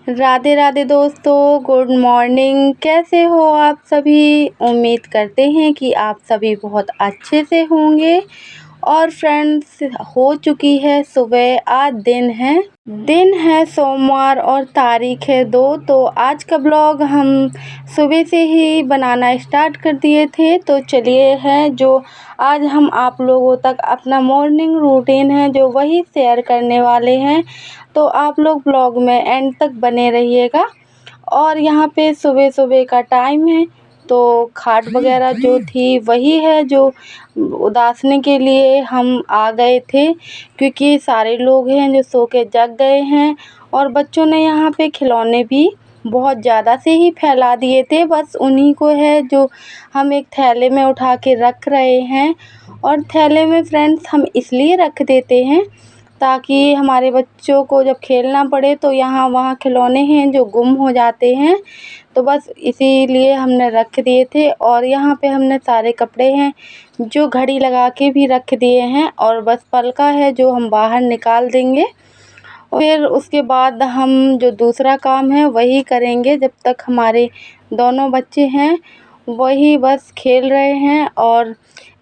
राधे राधे दोस्तों, good morning. कैसे हो आप सभी? उम्मीद करते हैं कि आप सभी बहुत अच्छे से होंगे। और फ्रेंड्स, हो चुकी है सुबह। आज दिन है सोमवार और तारीख है 2। तो आज का ब्लॉग हम सुबह से ही बनाना स्टार्ट कर दिए थे। तो चलिए है जो आज हम आप लोगों तक अपना मॉर्निंग रूटीन है जो वही शेयर करने वाले हैं। तो आप लोग ब्लॉग में एंड तक बने रहिएगा। और यहाँ पे सुबह सुबह का टाइम है, तो खाट वगैरह जो थी वही है जो उदासने के लिए हम आ गए थे, क्योंकि सारे लोग हैं जो सो के जग गए हैं। और बच्चों ने यहाँ पे खिलौने भी बहुत ज़्यादा से ही फैला दिए थे। बस उन्हीं को है जो हम एक थैले में उठा के रख रहे हैं। और थैले में फ्रेंड्स हम इसलिए रख देते हैं ताकि हमारे बच्चों को जब खेलना पड़े तो यहाँ वहाँ खिलौने हैं जो गुम हो जाते हैं। तो बस इसीलिए हमने रख दिए थे। और यहाँ पे हमने सारे कपड़े हैं जो घड़ी लगा के भी रख दिए हैं, और बस पलका है जो हम बाहर निकाल देंगे। फिर उसके बाद हम जो दूसरा काम है वही करेंगे। जब तक हमारे दोनों बच्चे हैं वही बस खेल रहे हैं। और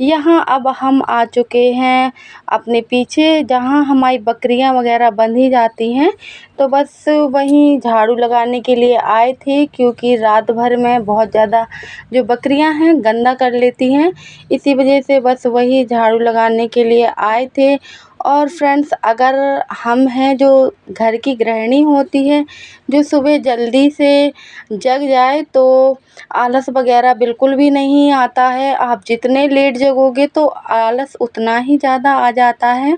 यहाँ अब हम आ चुके हैं अपने पीछे, जहाँ हमारी बकरियाँ वगैरह बंधी जाती हैं। तो बस वहीं झाड़ू लगाने के लिए आए थे, क्योंकि रात भर में बहुत ज़्यादा जो बकरियाँ हैं गंदा कर लेती हैं। इसी वजह से बस वही झाड़ू लगाने के लिए आए थे। और फ्रेंड्स, अगर हम हैं जो घर की गृहिणी होती है, जो सुबह जल्दी से जग जाए तो आलस वगैरह बिल्कुल भी नहीं आता है। आप जितने लेट जगोगे तो आलस उतना ही ज़्यादा आ जाता है।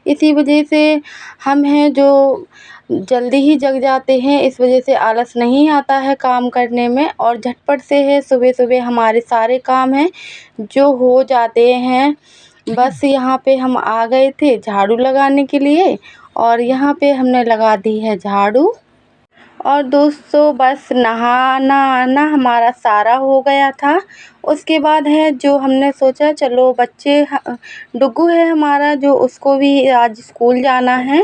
इसी वजह से हम हैं जो जल्दी ही जग जाते हैं, इस वजह से आलस नहीं आता है काम करने में। और झटपट से है सुबह सुबह हमारे सारे काम हैं जो हो जाते हैं। बस यहाँ पे हम आ गए थे झाड़ू लगाने के लिए, और यहाँ पे हमने लगा दी है झाड़ू। और दोस्तों, बस नहाना आना हमारा सारा हो गया था। उसके बाद है जो हमने सोचा चलो बच्चे डुग्गू है हमारा जो उसको भी आज स्कूल जाना है,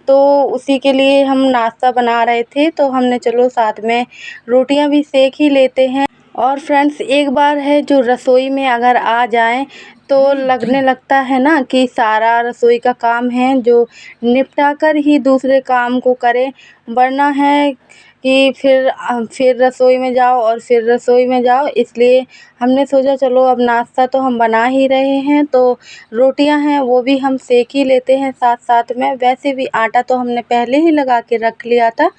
तो उसी के लिए हम नाश्ता बना रहे थे। तो हमने चलो साथ में रोटियां भी सेक ही लेते हैं। और फ्रेंड्स, एक बार है जो रसोई में अगर आ जाएं तो लगने लगता है ना कि सारा रसोई का काम है जो निपटा कर ही दूसरे काम को करें। वरना है कि फिर रसोई में जाओ और फिर रसोई में जाओ। इसलिए हमने सोचा चलो अब नाश्ता तो हम बना ही रहे हैं, तो रोटियां हैं वो भी हम सेक ही लेते हैं साथ साथ में। वैसे भी आटा तो हमने पहले ही लगा के रख लिया था।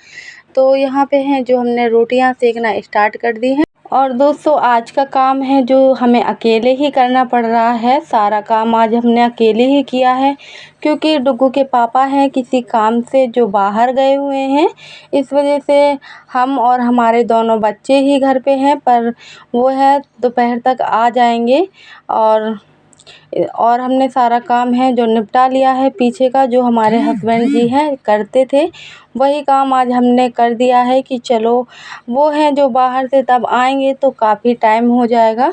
तो यहाँ पे हैं जो हमने रोटियां सेकना स्टार्ट कर दी हैं। और दोस्तों, आज का काम है जो हमें अकेले ही करना पड़ रहा है। सारा काम आज हमने अकेले ही किया है, क्योंकि डुग्गू के पापा हैं किसी काम से जो बाहर गए हुए हैं। इस वजह से हम और हमारे दोनों बच्चे ही घर पे हैं, पर वो है दोपहर तक आ जाएंगे। और हमने सारा काम है जो निपटा लिया है पीछे का, जो हमारे हस्बैंड जी हैं करते थे वही काम आज हमने कर दिया है। कि चलो वो हैं जो बाहर से तब आएंगे तो काफ़ी टाइम हो जाएगा,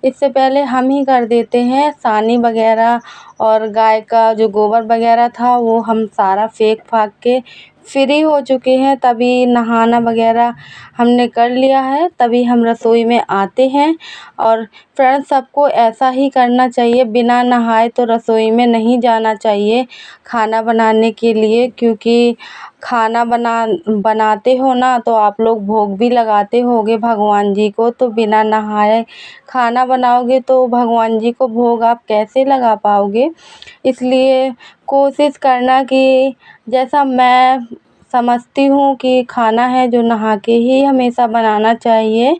इससे पहले हम ही कर देते हैं। सानी वगैरह और गाय का जो गोबर वगैरह था वो हम सारा फेंक फाक के फ्री हो चुके हैं। तभी नहाना वगैरह हमने कर लिया है, तभी हम रसोई में आते हैं। और फ्रेंड्स, सबको ऐसा ही करना चाहिए, बिना नहाए तो रसोई में नहीं जाना चाहिए खाना बनाने के लिए। क्योंकि खाना बनाते हो ना तो आप लोग भोग भी लगाते होगे भगवान जी को, तो बिना नहाए खाना बनाओगे तो भगवान जी को भोग आप कैसे लगा पाओगे। इसलिए कोशिश करना कि जैसा मैं समझती हूँ कि खाना है जो नहा के ही हमेशा बनाना चाहिए।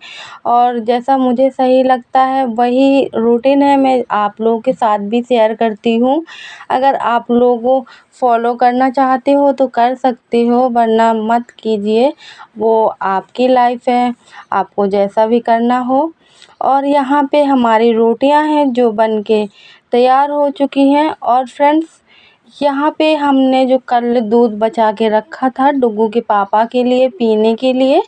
और जैसा मुझे सही लगता है वही रूटीन है, मैं आप लोगों के साथ भी शेयर करती हूँ। अगर आप लोगों फॉलो करना चाहते हो तो कर सकते हो, वरना मत कीजिए। वो आपकी लाइफ है, आपको जैसा भी करना हो। और यहाँ पे हमारी रोटियां हैं जो बन के तैयार हो चुकी हैं। और फ्रेंड्स, यहाँ पे हमने जो कल दूध बचा के रखा था डुग्गू के पापा के लिए पीने के लिए,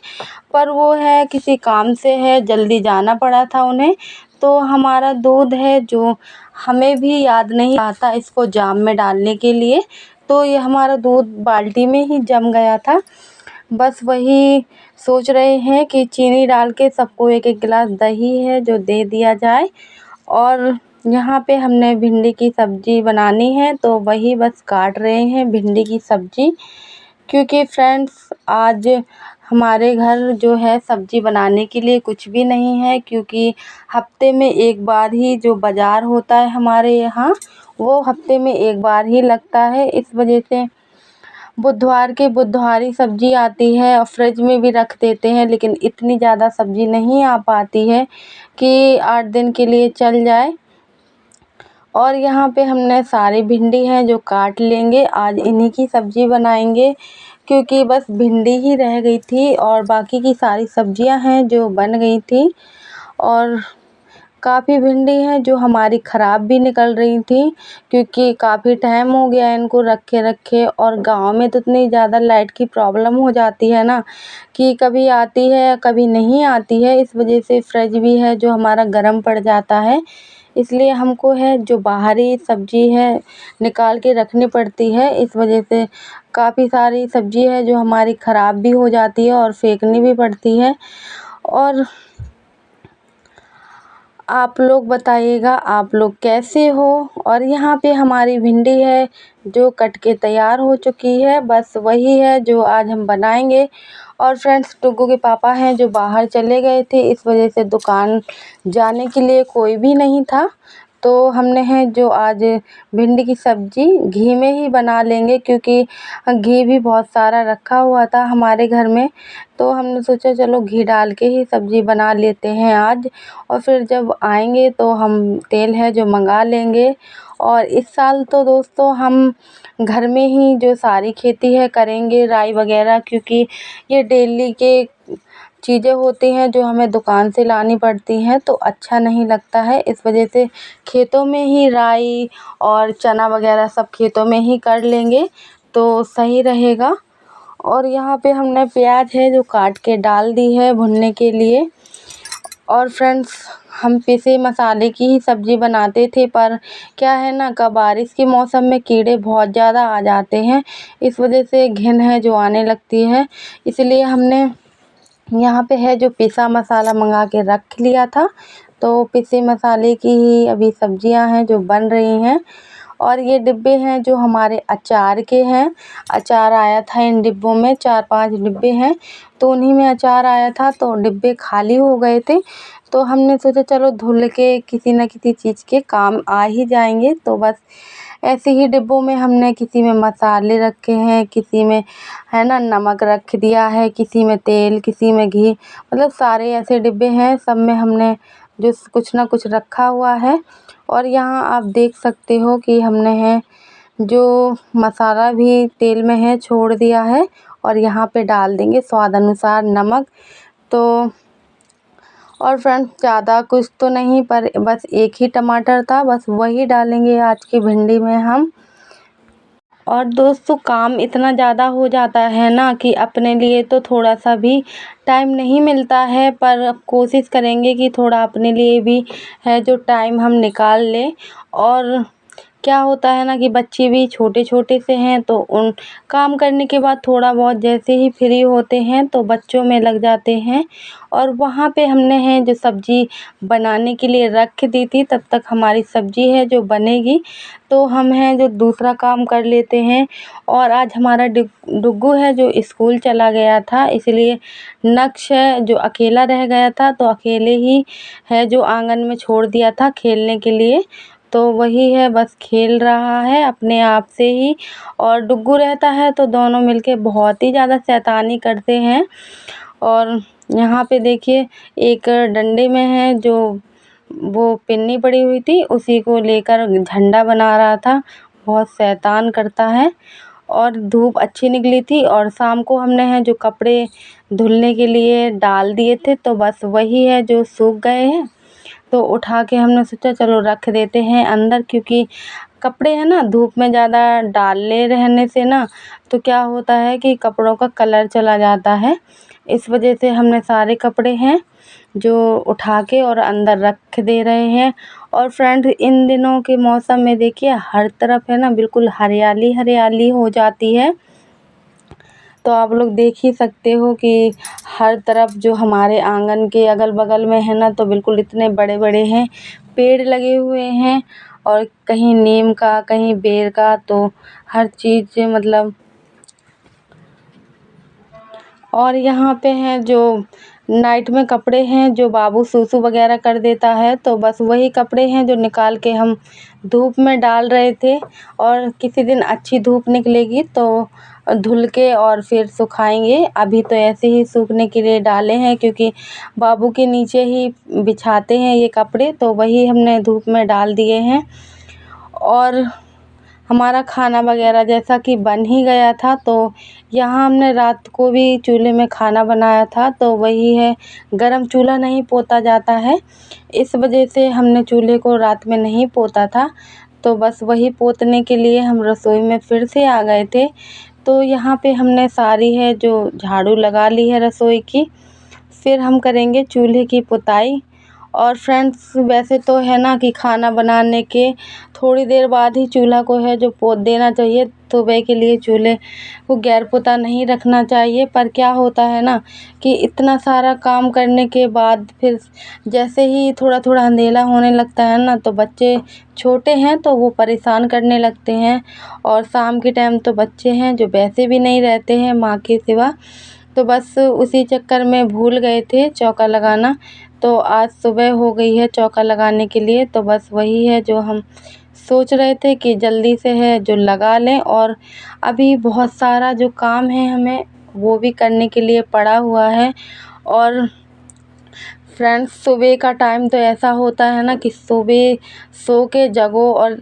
पर वो है किसी काम से है जल्दी जाना पड़ा था उन्हें। तो हमारा दूध है जो हमें भी याद नहीं आता इसको जाम में डालने के लिए, तो ये हमारा दूध बाल्टी में ही जम गया था। बस वही सोच रहे हैं कि चीनी डाल के सबको एक एक गिलास दही है जो दे दिया जाए। और यहाँ पे हमने भिंडी की सब्ज़ी बनानी है तो वही बस काट रहे हैं भिंडी की सब्ज़ी। क्योंकि फ्रेंड्स आज हमारे घर जो है सब्ज़ी बनाने के लिए कुछ भी नहीं है, क्योंकि हफ्ते में एक बार ही जो बाज़ार होता है हमारे यहाँ वो हफ्ते में एक बार ही लगता है। इस वजह से बुधवार के बुधवार ही सब्ज़ी आती है और फ्रिज में भी रख देते हैं, लेकिन इतनी ज़्यादा सब्ज़ी नहीं आ पाती है कि 8 दिन के लिए चल जाए। और यहाँ पे हमने सारी भिंडी है जो काट लेंगे, आज इन्हीं की सब्ज़ी बनाएंगे। क्योंकि बस भिंडी ही रह गई थी और बाकी की सारी सब्ज़ियाँ हैं जो बन गई थी। और काफ़ी भिंडी हैं जो हमारी ख़राब भी निकल रही थी, क्योंकि काफ़ी टाइम हो गया इनको रखे रखे। और गांव में तो इतनी ज़्यादा लाइट की प्रॉब्लम हो जाती है ना कि कभी आती है कभी नहीं आती है। इस वजह से फ्रिज भी है जो हमारा गर्म पड़ जाता है, इसलिए हमको है जो बाहरी सब्ज़ी है निकाल के रखनी पड़ती है। इस वजह से काफ़ी सारी सब्ज़ी है जो हमारी ख़राब भी हो जाती है और फेंकनी भी पड़ती है। और आप लोग बताइएगा आप लोग कैसे हो। और यहाँ पे हमारी भिंडी है जो कट के तैयार हो चुकी है, बस वही है जो आज हम बनाएंगे। और फ्रेंड्स टुग्गू के पापा हैं जो बाहर चले गए थे, इस वजह से दुकान जाने के लिए कोई भी नहीं था। तो हमने है जो आज भिंडी की सब्ज़ी घी में ही बना लेंगे, क्योंकि घी भी बहुत सारा रखा हुआ था हमारे घर में। तो हमने सोचा चलो घी डाल के ही सब्ज़ी बना लेते हैं आज, और फिर जब आएंगे तो हम तेल है जो मंगा लेंगे। और इस साल तो दोस्तों हम घर में ही जो सारी खेती है करेंगे राई वगैरह, क्योंकि ये डेली के चीज़ें होती हैं जो हमें दुकान से लानी पड़ती हैं तो अच्छा नहीं लगता है। इस वजह से खेतों में ही राई और चना वगैरह सब खेतों में ही कर लेंगे तो सही रहेगा। और यहाँ पे हमने प्याज है जो काट के डाल दी है भुनने के लिए। और फ्रेंड्स हम पिसे मसाले की ही सब्ज़ी बनाते थे, पर क्या है ना का बारिश के मौसम में कीड़े बहुत ज़्यादा आ जाते हैं, इस वजह से घिन है जो आने लगती है। इसलिए हमने यहाँ पे है जो पिसा मसाला मंगा के रख लिया था, तो पिसे मसाले की ही अभी सब्जियां हैं जो बन रही हैं। और ये डिब्बे हैं जो हमारे अचार के हैं, अचार आया था इन डिब्बों में 4-5 डिब्बे हैं, तो उन्हीं में अचार आया था तो डिब्बे खाली हो गए थे। तो हमने सोचा चलो धुल के किसी न किसी चीज़ के काम आ ही जाएंगे, तो बस ऐसे ही डिब्बों में हमने किसी में मसाले रखे हैं, किसी में है ना नमक रख दिया है, किसी में तेल, किसी में घी, मतलब सारे ऐसे डिब्बे हैं सब में हमने जो कुछ ना कुछ रखा हुआ है। और यहाँ आप देख सकते हो कि हमने है जो मसाला भी तेल में है छोड़ दिया है, और यहाँ पे डाल देंगे स्वाद अनुसार नमक। तो और फ्रेंड्स ज़्यादा कुछ तो नहीं, पर बस एक ही टमाटर था, बस वही डालेंगे आज की भिंडी में हम। और दोस्तों काम इतना ज़्यादा हो जाता है ना कि अपने लिए तो थोड़ा सा भी टाइम नहीं मिलता है, पर अब कोशिश करेंगे कि थोड़ा अपने लिए भी है जो टाइम हम निकाल लें। और क्या होता है ना कि बच्चे भी छोटे छोटे से हैं, तो उन काम करने के बाद थोड़ा बहुत जैसे ही फ्री होते हैं तो बच्चों में लग जाते हैं। और वहाँ पे हमने है जो सब्ज़ी बनाने के लिए रख दी थी, तब तक हमारी सब्ज़ी है जो बनेगी, तो हम हैं जो दूसरा काम कर लेते हैं। और आज हमारा डुग्गू है जो स्कूल चला गया था, इसलिए नक्श है जो अकेला रह गया था, तो अकेले ही है जो आंगन में छोड़ दिया था खेलने के लिए। तो वही है बस खेल रहा है अपने आप से ही। और डुग्गू रहता है तो दोनों मिलके बहुत ही ज़्यादा शैतानी करते हैं। और यहाँ पे देखिए एक डंडे में है जो वो पिन्नी पड़ी हुई थी, उसी को लेकर झंडा बना रहा था, बहुत शैतान करता है। और धूप अच्छी निकली थी और शाम को हमने है जो कपड़े धुलने के लिए डाल दिए थे, तो बस वही है जो सूख गए हैं, तो उठा के हमने सोचा चलो रख देते हैं अंदर। क्योंकि कपड़े हैं ना धूप में ज़्यादा डाले रहने से ना तो क्या होता है कि कपड़ों का कलर चला जाता है, इस वजह से हमने सारे कपड़े हैं जो उठा के और अंदर रख दे रहे हैं। और फ्रेंड इन दिनों के मौसम में देखिए हर तरफ है ना बिल्कुल हरियाली हरियाली हो जाती है, तो आप लोग देख ही सकते हो कि हर तरफ जो हमारे आंगन के अगल-बगल में है ना, तो बिल्कुल इतने बड़े-बड़े हैं, पेड़ लगे हुए हैं और कहीं नीम का, कहीं बेर का, तो हर चीज़ मतलब। और यहाँ पे हैं जो नाइट में कपड़े हैं जो बाबू सूसू वगैरह कर देता है, तो बस वही कपड़े हैं जो निकाल के हम धूप में डाल रहे थे। और किसी दिन अच्छी धूप निकलेगी तो धुल के और फिर सुखाएंगे। अभी तो ऐसे ही सूखने के लिए डाले हैं, क्योंकि बाबू के नीचे ही बिछाते हैं ये कपड़े, तो वही हमने धूप में डाल दिए हैं। और हमारा खाना वगैरह जैसा कि बन ही गया था, तो यहाँ हमने रात को भी चूल्हे में खाना बनाया था, तो वही है, गरम चूल्हा नहीं पोता जाता है, इस वजह से हमने चूल्हे को रात में नहीं पोता था। तो बस वही पोतने के लिए हम रसोई में फिर से आ गए थे। तो यहाँ पे हमने सारी है जो झाड़ू लगा ली है रसोई की, फिर हम करेंगे चूल्हे की पुताई। और फ्रेंड्स वैसे तो है ना कि खाना बनाने के थोड़ी देर बाद ही चूल्हा को है जो पोत देना चाहिए, सुबह के लिए चूल्हे को गैर पुता नहीं रखना चाहिए। पर क्या होता है ना कि इतना सारा काम करने के बाद फिर जैसे ही थोड़ा थोड़ा अंधेरा होने लगता है ना, तो बच्चे छोटे हैं तो वो परेशान करने लगते हैं। और शाम के टाइम तो बच्चे हैं जो वैसे भी नहीं रहते हैं माँ के सिवा, तो बस उसी चक्कर में भूल गए थे चौका लगाना। तो आज सुबह हो गई है चौका लगाने के लिए, तो बस वही है जो हम सोच रहे थे कि जल्दी से है जो लगा लें। और अभी बहुत सारा जो काम है हमें वो भी करने के लिए पड़ा हुआ है। और फ्रेंड्स सुबह का टाइम तो ऐसा होता है ना कि सुबह सो के जगो और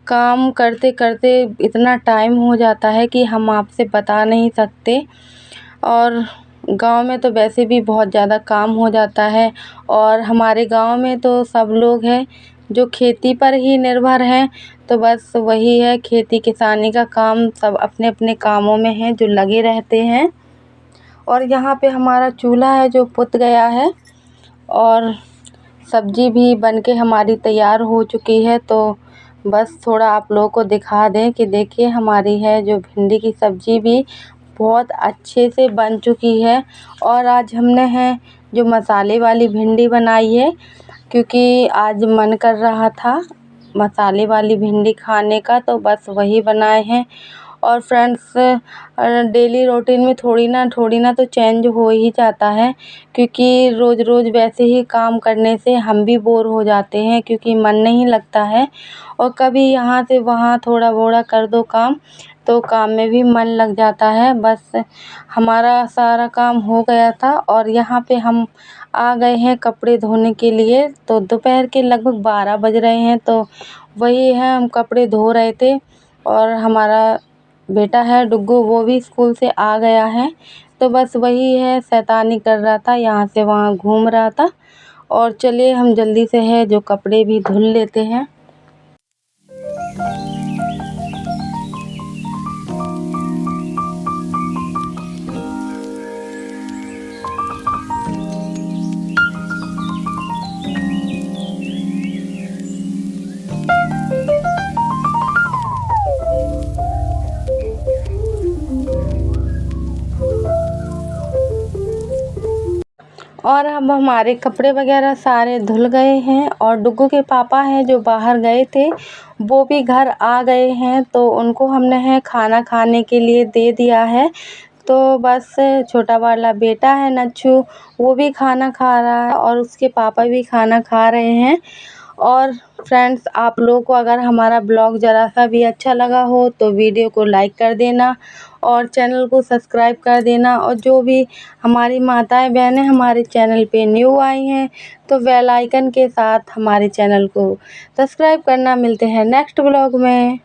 काम करते करते इतना टाइम हो जाता है कि हम आपसे बता नहीं सकते। और गांव में तो वैसे भी बहुत ज़्यादा काम हो जाता है। और हमारे गांव में तो सब लोग हैं जो खेती पर ही निर्भर हैं, तो बस वही है, खेती किसानी का काम, सब अपने अपने कामों में हैं जो लगे रहते हैं। और यहाँ पे हमारा चूल्हा है जो पुत गया है और सब्ज़ी भी बन के हमारी तैयार हो चुकी है। तो बस थोड़ा आप लोगों को दिखा दें कि देखिए हमारी है जो भिंडी की सब्ज़ी भी बहुत अच्छे से बन चुकी है। और आज हमने है जो मसाले वाली भिंडी बनाई है, क्योंकि आज मन कर रहा था मसाले वाली भिंडी खाने का, तो बस वही बनाए हैं। और फ्रेंड्स डेली रूटीन में थोड़ी ना तो चेंज हो ही जाता है, क्योंकि रोज़ रोज़ वैसे ही काम करने से हम भी बोर हो जाते हैं, क्योंकि मन नहीं लगता है। और कभी यहाँ से वहाँ थोड़ा बोड़ा कर दो काम, तो काम में भी मन लग जाता है। बस हमारा सारा काम हो गया था और यहाँ पे हम आ गए हैं कपड़े धोने के लिए। तो दोपहर के लगभग 12 बज रहे हैं, तो वही है, हम कपड़े धो रहे थे। और हमारा बेटा है डुग्गू, वो भी स्कूल से आ गया है, तो बस वही है, शैतानी कर रहा था, यहाँ से वहाँ घूम रहा था। और चलिए हम जल्दी से है जो कपड़े भी धुल लेते हैं। और अब हमारे कपड़े वगैरह सारे धुल गए हैं और डुग्गू के पापा हैं जो बाहर गए थे वो भी घर आ गए हैं, तो उनको हमने है खाना खाने के लिए दे दिया है। तो बस छोटा वाला बेटा है नच्छू, वो भी खाना खा रहा है और उसके पापा भी खाना खा रहे हैं। और फ्रेंड्स आप लोगों को अगर हमारा ब्लॉग ज़रा सा भी अच्छा लगा हो तो वीडियो को लाइक कर देना और चैनल को सब्सक्राइब कर देना। और जो भी हमारी माताएं बहनें हमारे चैनल पे न्यू आई हैं तो बेल आइकन के साथ हमारे चैनल को सब्सक्राइब करना। मिलते हैं नेक्स्ट ब्लॉग में।